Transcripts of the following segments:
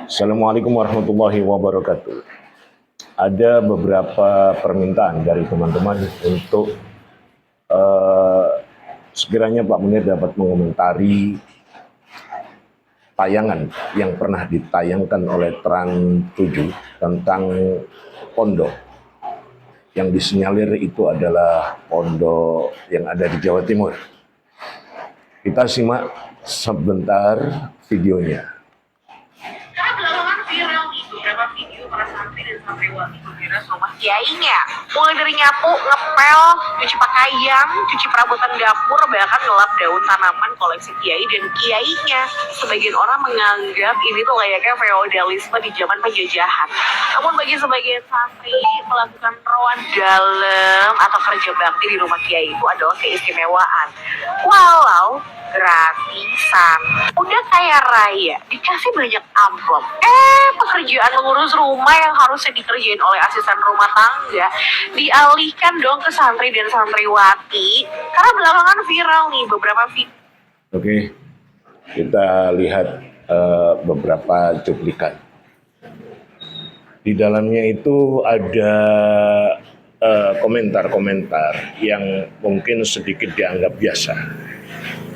Assalamualaikum warahmatullahi wabarakatuh. Ada beberapa permintaan dari teman-teman untuk eh, sekiranya Pak Munir dapat mengomentari tayangan yang pernah ditayangkan oleh Trans 7 tentang pondok yang disinyalir itu adalah pondok yang ada di Jawa Timur. Kita simak sebentar videonya. Karena belakangan viral nih beberapa video para santri dan santriwati beberes rumah kiainya. Mulai dari nyapu, ngepel, cuci pakaian, cuci perabotan dapur, bahkan ngelap daun tanaman koleksi kiai dan kiainya. Sebagian orang menganggap ini tuh layaknya feodalisme di zaman penjajahan. Namun bagi sebagian santri, melakukan roan dalam atau kerja bakti di rumah kiai itu adalah keistimewaan. Walau gratisan, udah kaya raya, dikasih banyak amplop. Pekerjaan mengurus rumah yang harusnya dikerjain oleh asisten rumah tangga dialihkan dong ke santri dan santriwati. Karena belakangan viral nih beberapa video. Oke, kita lihat beberapa cuplikan. Di dalamnya itu ada komentar-komentar yang mungkin sedikit dianggap biasa.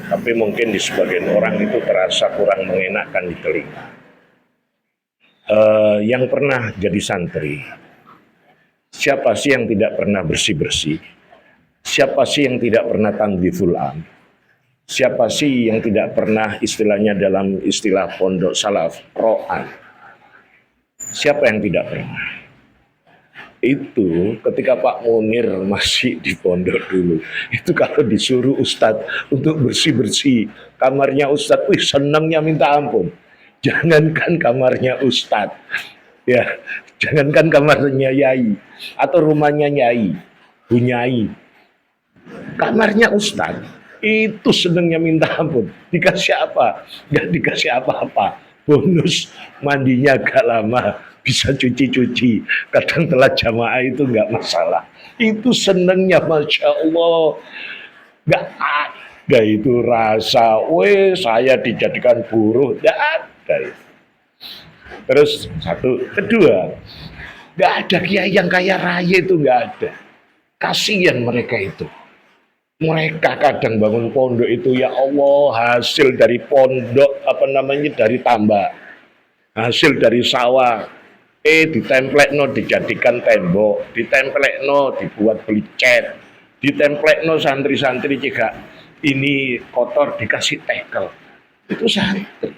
Tapi mungkin di sebagian orang itu terasa kurang mengenakkan di telinga. Yang pernah jadi santri, siapa sih yang tidak pernah bersih-bersih? Siapa sih yang tidak pernah tanbihul am? Siapa sih yang tidak pernah istilahnya dalam istilah pondok salaf, ro'an? Siapa yang tidak pernah? Itu ketika Pak Munir masih di pondok dulu, itu kalau disuruh Ustadz untuk bersih-bersih kamarnya Ustadz, wih senangnya minta ampun. Jangankan kamarnya Ustadz, ya, jangankan kamarnya Yai atau rumahnya Yai, Bunyai, kamarnya Ustadz itu senangnya minta ampun. Dikasih apa? Gak dikasih apa-apa. Bonus mandinya agak lama, bisa cuci-cuci, kadang telat jamaah itu nggak masalah. Itu senengnya, masya Allah. Nggak ada itu rasa, saya dijadikan buruh, nggak ada itu. Terus satu, kedua, nggak ada kiai yang kaya raya itu, nggak ada. Kasihan mereka itu. Mereka kadang bangun pondok itu, ya Allah, hasil dari pondok dari tambak, hasil dari sawah, ditemplekno dijadikan tembok, ditemplekno dibuat beli cat, ditemplekno santri-santri juga ini kotor dikasih tekel. Itu santri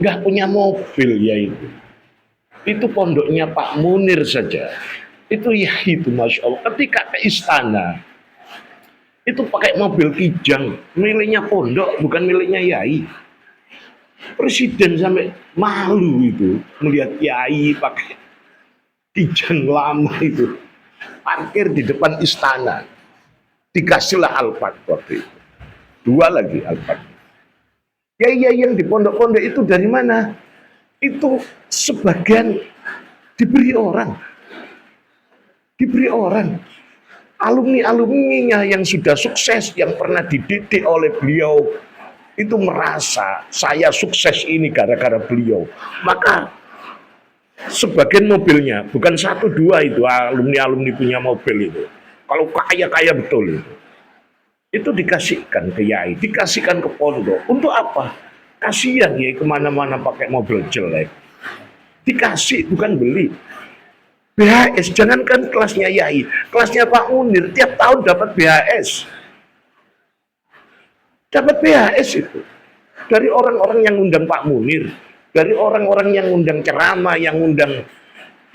nggak punya mobil, ya itu pondoknya Pak Munir saja itu, ya itu masya Allah, ketika ke istana itu pakai mobil kijang, miliknya pondok, bukan miliknya Yai. Presiden sampai malu itu melihat Yai pakai kijang lama itu, parkir di depan istana, dikasihlah Alphard waktu itu, 2 lagi Alphard. Yai yang di pondok-pondok itu dari mana? Itu sebagian diberi orang. Alumni-alumninya yang sudah sukses, yang pernah dididik oleh beliau, itu merasa saya sukses ini gara-gara beliau. Maka sebagian mobilnya, bukan 1, 2 itu alumni-alumni punya mobil itu. Kalau kaya-kaya betul itu dikasihkan ke Yai, dikasihkan ke pondok. Untuk apa? Kasihan ya kemana-mana pakai mobil jelek. Dikasih, bukan beli. BHS, jangankan kelasnya Yai, kelasnya Pak Munir tiap tahun dapat BHS. Dapat BHS itu dari orang-orang yang undang Pak Munir, dari orang-orang yang undang ceramah, yang undang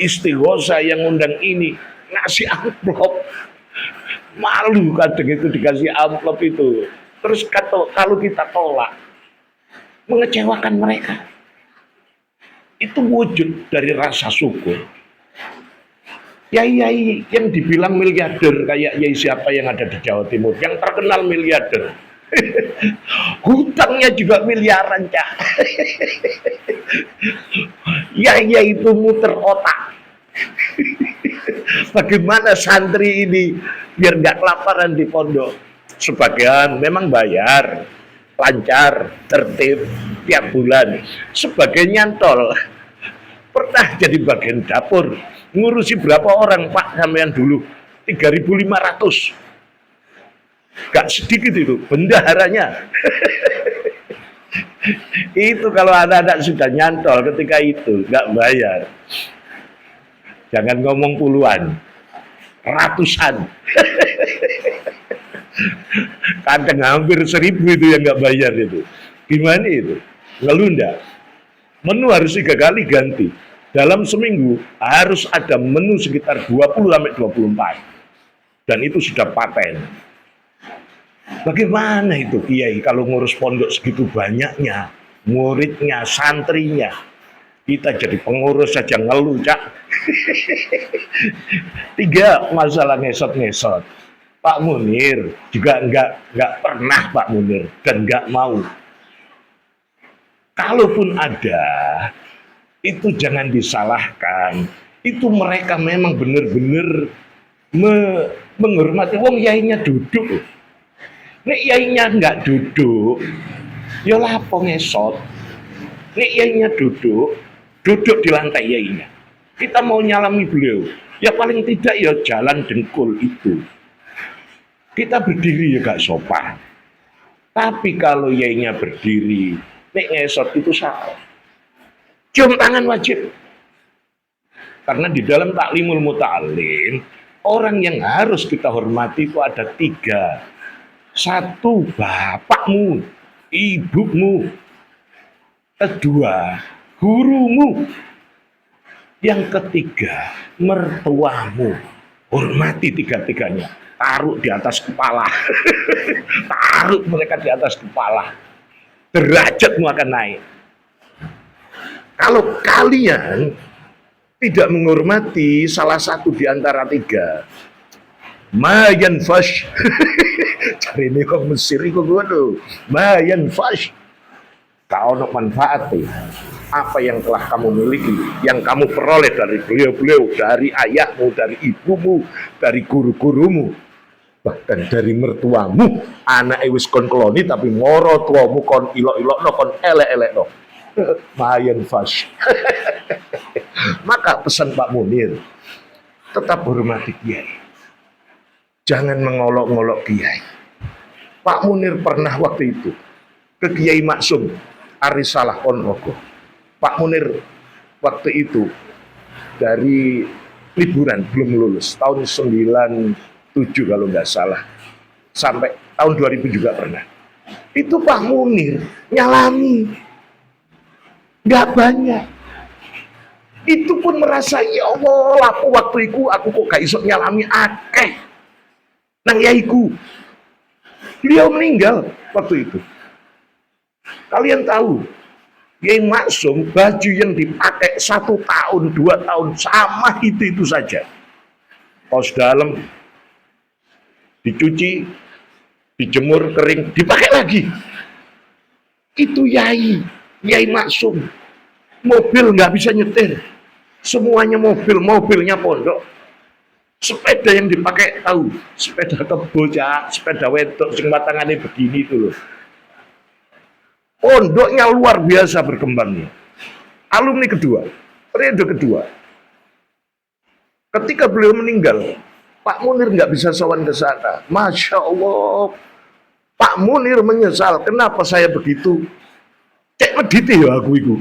istighosa, yang undang ini, ngasih amplop. Malu kadang itu dikasih amplop itu. Terus kalau kita tolak, mengecewakan mereka. Itu wujud dari rasa syukur. Yai yang dibilang miliarder kayak Yai siapa yang ada di Jawa Timur yang terkenal miliarder, hutangnya juga miliaran, Cak. Yai itu muter otak. Bagaimana santri ini biar nggak kelaparan di pondok? Sebagian memang bayar, lancar, tertib tiap bulan. Sebagian nyantol. Pernah jadi bagian dapur, ngurusi berapa orang Pak sampean dulu? 3.500. Gak sedikit itu bendaharanya. Itu kalau anak-anak sudah nyantol ketika itu nggak bayar, jangan ngomong puluhan, ratusan. Kadang hampir 1.000 itu yang nggak bayar itu. Gimana itu? Ngelunda. Menu harus 3 kali ganti. Dalam seminggu harus ada menu sekitar 20-24. Dan itu sudah paten. Bagaimana itu Kiai kalau ngurus pondok segitu banyaknya, muridnya, santrinya. Kita jadi pengurus saja ngeluh, Cak. 3 masalah ngesot-ngesot. Pak Munir juga nggak pernah Pak Munir dan nggak mau. Kalaupun ada, itu jangan disalahkan. Itu mereka memang benar-benar menghormati. Wong yainya duduk. Nek yainya nggak duduk, ya lapo ngesot. Nek yainya duduk di lantai yainya. Kita mau nyalami beliau, ya paling tidak ya jalan dengkul itu. Kita berdiri ya gak sopan. Tapi kalau yainya berdiri, nek ngesot itu salah. Cium tangan wajib. Karena di dalam taklimul muta'alim, orang yang harus kita hormati itu ada 3. 1, bapakmu, ibumu. 2, gurumu. Yang 3, mertuamu. Hormati 3-tiganya. Taruh di atas kepala. Taruh mereka di atas kepala. Derajatmu akan naik. Kalau kalian tidak menghormati salah satu di antara 3, mayan fash. Cari ini kok Mesir itu gue mayan fash. Kau nak manfaat apa yang telah kamu miliki, yang kamu peroleh dari beliau-beliau, dari ayahmu, dari ibumu, dari guru-gurumu, bahkan dari mertuamu. Anak wis kon keloni tapi moro tuamu kon ilok-ilok no, kon elek-elek no. Mayan fash. Maka pesan Pak Munir, tetap hormati Kiai. Jangan mengolok-ngolok Kiai. Pak Munir pernah waktu itu ke Kiai Maksum Arisalah Ponorogo. Pak Munir waktu itu dari liburan belum lulus tahun 97 kalau nggak salah, sampai tahun 2000 juga pernah. Itu Pak Munir nyalami nggak banyak. Itu pun merasa ya Allah, aku waktu itu aku kok gak iso nyalami akeh nang yaiku. Beliau meninggal waktu itu. Kalian tahu, Kiai Maksum baju yang dipakai 1 tahun, 2 tahun sama itu saja. Kaos dalam dicuci, dijemur kering, dipakai lagi. Itu Yai Maksum. Mobil nggak bisa nyetir, semuanya mobilnya pondok. Sepeda yang dipakai tahu, sepeda kebo, sepeda wedok sing batangannya begini itu loh. Pondoknya luar biasa berkembangnya. Alumni kedua, periode kedua. Ketika beliau meninggal, Pak Munir nggak bisa sowan ke sana. Masya Allah, Pak Munir menyesal. Kenapa saya begitu? Cek mediti ya aku itu.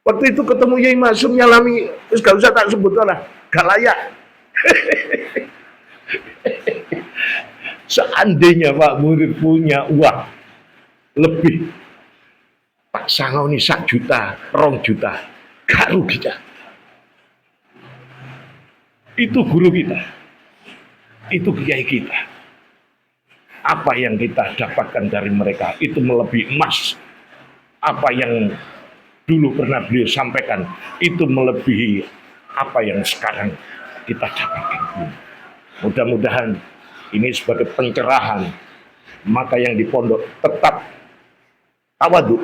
Waktu itu ketemu Yai Maksum nyalami, terus gak usah tak sebut lah, gak layak. Seandainya Pak Munir punya uang lebih, Pak Sangau ini 1 juta, 2 juta, gak rugi Cak. Itu guru kita, itu kiai kita. Apa yang kita dapatkan dari mereka itu melebihi emas. Apa yang dulu pernah beliau sampaikan itu melebihi apa yang sekarang kita dapatkan. Mudah-mudahan ini sebagai pencerahan. Maka yang di pondok tetap tawadhu,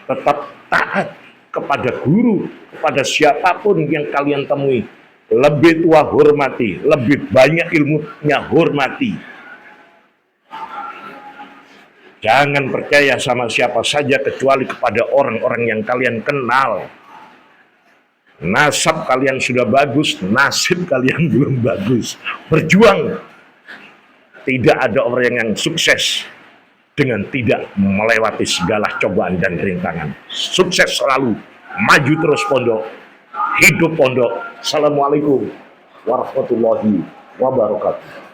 tetap taat kepada guru, kepada siapapun yang kalian temui. Lebih tua hormati, lebih banyak ilmunya hormati. Jangan percaya sama siapa saja kecuali kepada orang-orang yang kalian kenal. Nasab kalian sudah bagus, nasib kalian belum bagus. Berjuang. Tidak ada orang yang sukses dengan tidak melewati segala cobaan dan rintangan. Sukses selalu. Maju terus pondok. Hidup pondok. Assalamualaikum warahmatullahi wabarakatuh.